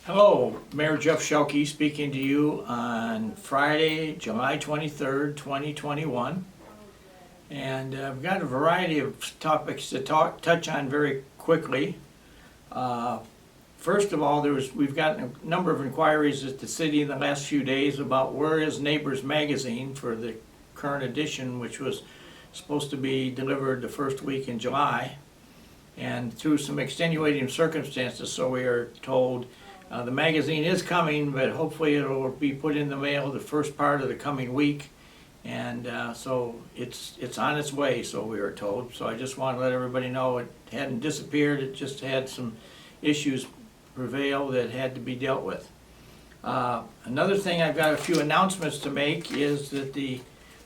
Hello, Mayor Jeff Schielke speaking to you on Friday, July 23rd, 2021. And I've got a variety of topics to touch on very quickly. First of all, we've gotten a number of inquiries at the city in the last few days about where is Neighbors Magazine for the current edition, which was supposed to be delivered the first week in July. And through some extenuating circumstances, so we are told, the magazine is coming, but hopefully it'll be put in the mail the first part of the coming week. And so it's on its way, so we were told. So I just want to let everybody know it hadn't disappeared, it just had some issues prevail that had to be dealt with. Another thing, I've got a few announcements to make, is that the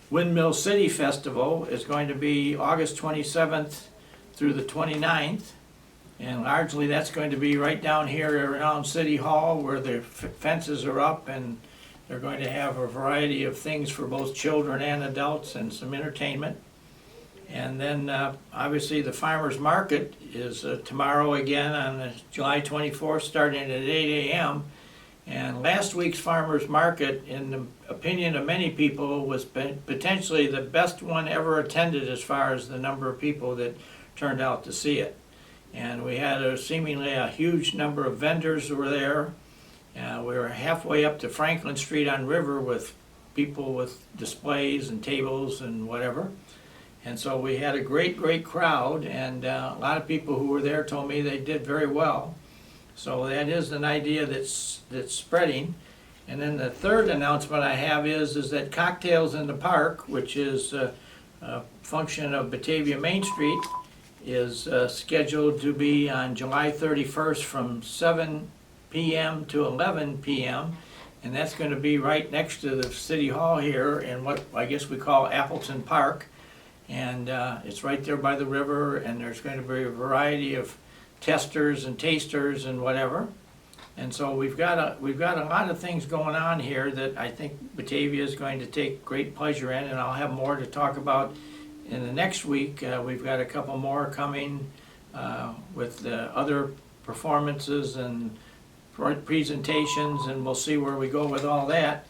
Windmill City Festival is going to be August 27th through the 29th. And largely that's going to be right down here around City Hall where the fences are up, and they're going to have a variety of things for both children and adults and some entertainment. And then obviously the Farmers Market is tomorrow again on July 24th starting at 8 a.m. And last week's Farmers Market, in the opinion of many people, was potentially the best one ever attended as far as the number of people that turned out to see it. And we had seemingly a huge number of vendors who were there. We were halfway up to Franklin Street on River with people with displays and tables and whatever. And so we had a great crowd, and a lot of people who were there told me they did very well. So that is an idea that's spreading. And then the third announcement I have is that Cocktails in the Park, which is a function of Batavia Main Street, is scheduled to be on July 31st from 7 p.m. to 11 p.m. and that's going to be right next to the City Hall here in what I guess we call Appleton Park, and it's right there by the river, and there's going to be a variety of testers and tasters and whatever. And so we've got a lot of things going on here that I think Batavia is going to take great pleasure in, and I'll have more to talk about in the next week. We've got a couple more coming with other performances and presentations, and we'll see where we go with all that.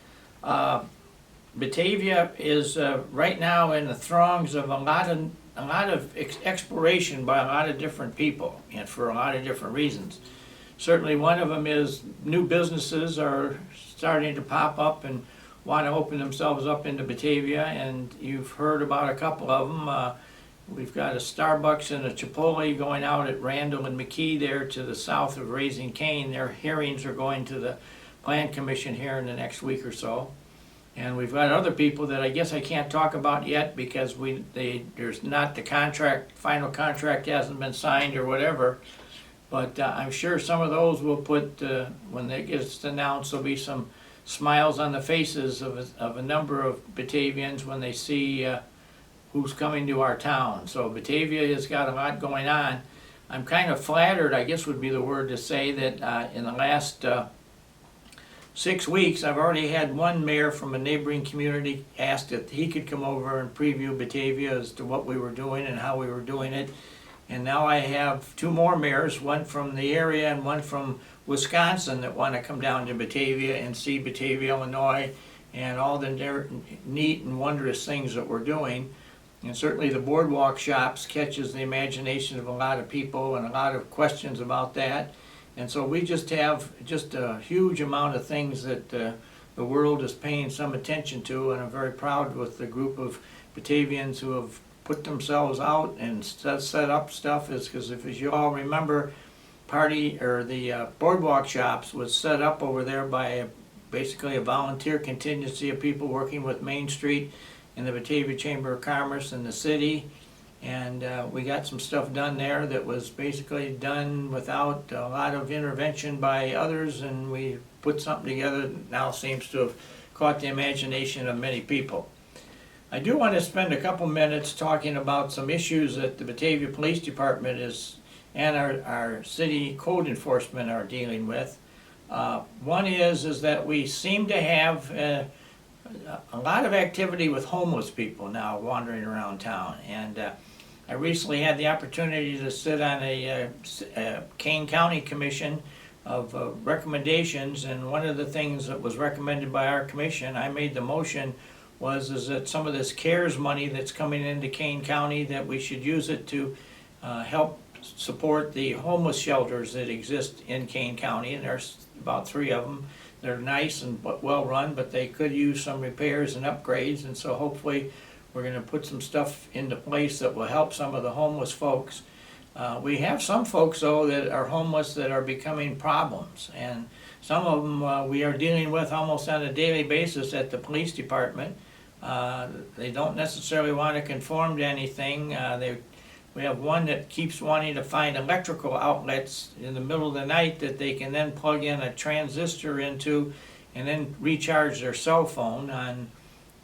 Batavia is right now in the throngs of a lot of exploration by a lot of different people, and for a lot of different reasons. Certainly one of them is new businesses are starting to pop up and want to open themselves up into Batavia, and you've heard about a couple of them. We've got a Starbucks and a Chipotle going out at Randall and McKee there to the south of Raising Cane. Their hearings are going to the Plan Commission here in the next week or so. And we've got other people that I guess I can't talk about yet because there's not the contract, final contract hasn't been signed or whatever. But I'm sure some of those will put, when it gets announced, there'll be some smiles on the faces of a number of Batavians when they see who's coming to our town. So Batavia has got a lot going on. I'm kind of flattered, I guess would be the word to say, that in the last 6 weeks I've already had one mayor from a neighboring community ask if he could come over and preview Batavia as to what we were doing and how we were doing it. And now I have two more mayors, one from the area and one from Wisconsin, that want to come down to Batavia and see Batavia, Illinois, and all the neat and wondrous things that we're doing. And certainly the boardwalk shops catches the imagination of a lot of people and a lot of questions about that. And so we just have a huge amount of things that the world is paying some attention to, and I'm very proud with the group of Batavians who have put themselves out and set up stuff, because as you all remember, the boardwalk shops was set up over there by basically a volunteer contingency of people working with Main Street and the Batavia Chamber of Commerce and the city, and we got some stuff done there that was basically done without a lot of intervention by others, and we put something together that now seems to have caught the imagination of many people. I do want to spend a couple minutes talking about some issues that the Batavia Police Department and our city code enforcement are dealing with. One is that we seem to have a lot of activity with homeless people now wandering around town, and I recently had the opportunity to sit on a Kane County Commission recommendations, and one of the things that was recommended by our commission, I made the motion, is that some of this CARES money that's coming into Kane County, that we should use it to help support the homeless shelters that exist in Kane County, and there's about 3 of them. They're nice and well run, but they could use some repairs and upgrades, and so hopefully we're going to put some stuff into place that will help some of the homeless folks. We have some folks, though, that are homeless that are becoming problems, and some of them we are dealing with almost on a daily basis at the police department. They don't necessarily want to conform to anything. We have one that keeps wanting to find electrical outlets in the middle of the night that they can then plug in a transistor into and then recharge their cell phone on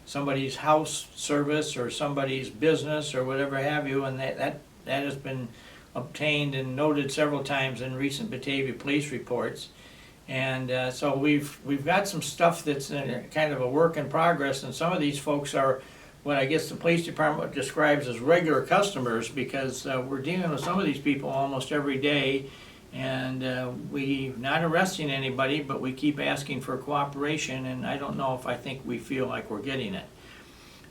somebody's house service or somebody's business or whatever have you, and that has been obtained and noted several times in recent Batavia police reports. And so we've got some stuff that's in kind of a work in progress, and some of these folks are what I guess the police department describes as regular customers, because we're dealing with some of these people almost every day, and we're not arresting anybody, but we keep asking for cooperation, and I don't know if I think we feel like we're getting it.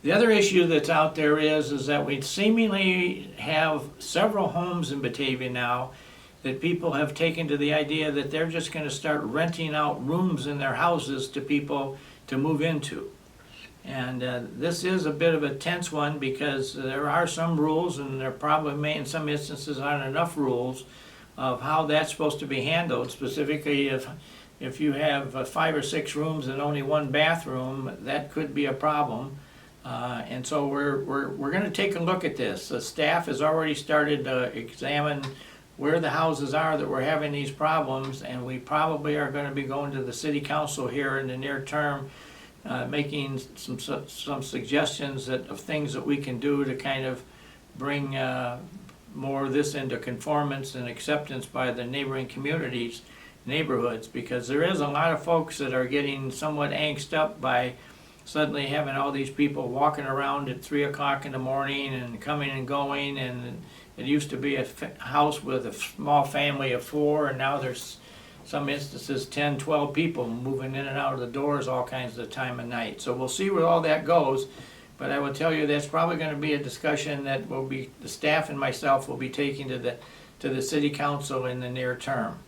The other issue that's out there is that we seemingly have several homes in Batavia now that people have taken to the idea that they're just going to start renting out rooms in their houses to people to move into. And this is a bit of a tense one, because there are some rules, and there probably may in some instances aren't enough rules of how that's supposed to be handled. Specifically, if you have 5 or 6 rooms and only 1 bathroom, that could be a problem. And so we're going to take a look at this. The staff has already started to examine where the houses are that we're having these problems, and we probably are going to be going to the city council here in the near term, making some suggestions of things that we can do to kind of bring more of this into conformance and acceptance by the neighboring neighborhoods, because there is a lot of folks that are getting somewhat angst up by suddenly having all these people walking around at 3 o'clock in the morning and coming and going, and it used to be a house with a small family of 4, and now there's some instances 10, 12 people moving in and out of the doors all kinds of the time of night. So we'll see where all that goes, but I will tell you that's probably going to be a discussion that will be, the staff and myself will be taking to the city council in the near term.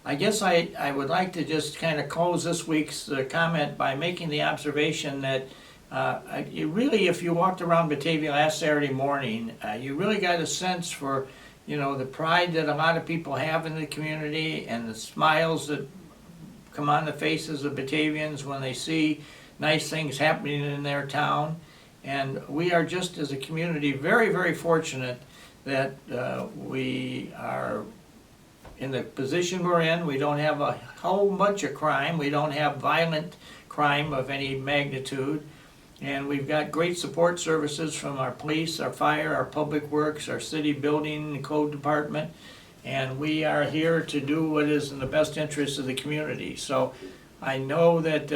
I guess I would like to just kind of close this week's comment by making the observation that you really, if you walked around Batavia last Saturday morning, you really got a sense for the pride that a lot of people have in the community, and the smiles that come on the faces of Batavians when they see nice things happening in their town. And we are just as a community very, very fortunate that we are in the position we're in. We don't have a whole bunch of crime. We don't have violent crime of any magnitude. And we've got great support services from our police, our fire, our public works, our city building and code department. And we are here to do what is in the best interest of the community. So I know that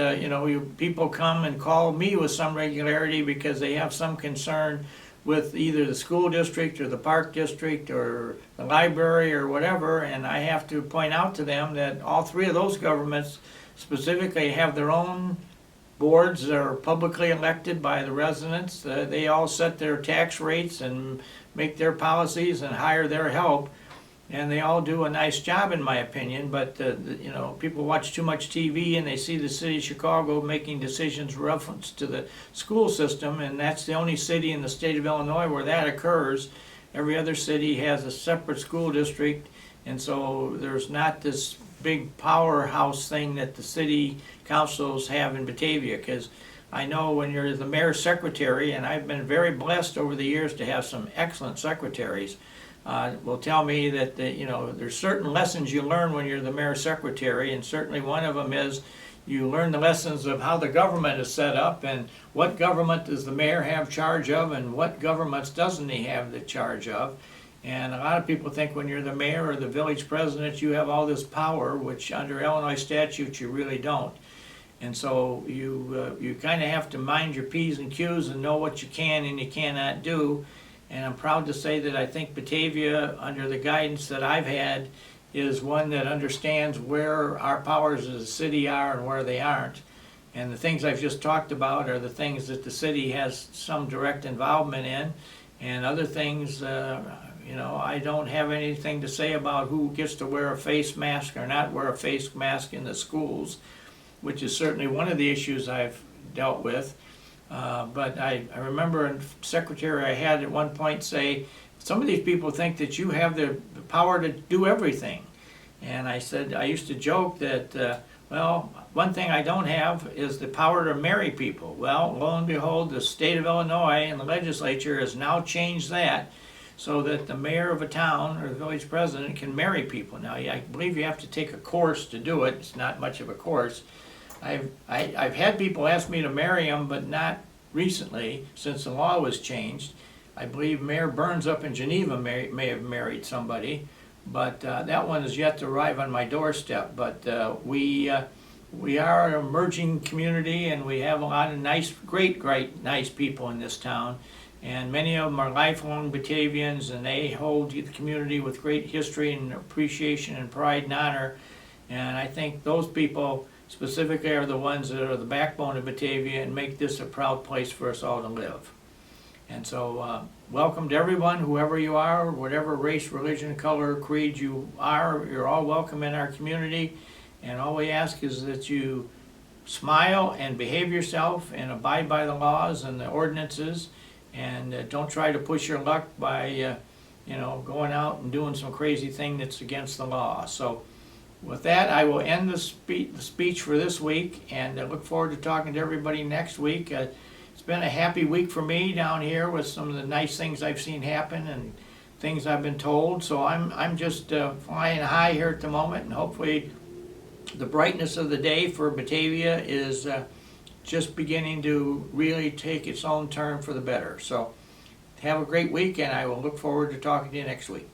people come and call me with some regularity because they have some concern with either the school district or the park district or the library or whatever, and I have to point out to them that all 3 of those governments specifically have their own boards that are publicly elected by the residents. They all set their tax rates and make their policies and hire their help, and they all do a nice job in my opinion, but people watch too much TV and they see the city of Chicago making decisions reference to the school system, and that's the only city in the state of Illinois where that occurs. Every other city has a separate school district, and so there's not this big powerhouse thing that the city councils have in Batavia, because I know when you're the mayor's secretary, and I've been very blessed over the years to have some excellent secretaries, will tell me that there's certain lessons you learn when you're the mayor's secretary, and certainly one of them is you learn the lessons of how the government is set up and what government does the mayor have charge of and what governments doesn't he have the charge of. And a lot of people think when you're the mayor or the village president you have all this power, which under Illinois statute you really don't. And so you kind of have to mind your P's and Q's and know what you can and you cannot do. And I'm proud to say that I think Batavia, under the guidance that I've had, is one that understands where our powers as a city are and where they aren't. And the things I've just talked about are the things that the city has some direct involvement in, and other things, I don't have anything to say about who gets to wear a face mask or not wear a face mask in the schools, which is certainly one of the issues I've dealt with. But I remember a secretary I had at one point say, some of these people think that you have the power to do everything. And I said, I used to joke that, one thing I don't have is the power to marry people. Well, lo and behold, the state of Illinois and the legislature has now changed that so that the mayor of a town or the village president can marry people. Now, I believe you have to take a course to do it. It's not much of a course. I've had people ask me to marry them, but not recently, since the law was changed. I believe Mayor Burns up in Geneva may have married somebody, but that one is yet to arrive on my doorstep. But we are an emerging community, and we have a lot of nice, great, nice people in this town. And many of them are lifelong Batavians, and they hold the community with great history and appreciation and pride and honor. And I think those people specifically are the ones that are the backbone of Batavia and make this a proud place for us all to live. And so welcome to everyone, whoever you are, whatever race, religion, color, creed you are, you're all welcome in our community. And all we ask is that you smile and behave yourself and abide by the laws and the ordinances, and don't try to push your luck by going out and doing some crazy thing that's against the law. So with that, I will end the speech for this week, and I look forward to talking to everybody next week. It's been a happy week for me down here with some of the nice things I've seen happen and things I've been told. So I'm just flying high here at the moment, and hopefully the brightness of the day for Batavia is just beginning to really take its own turn for the better. So have a great week, and I will look forward to talking to you next week.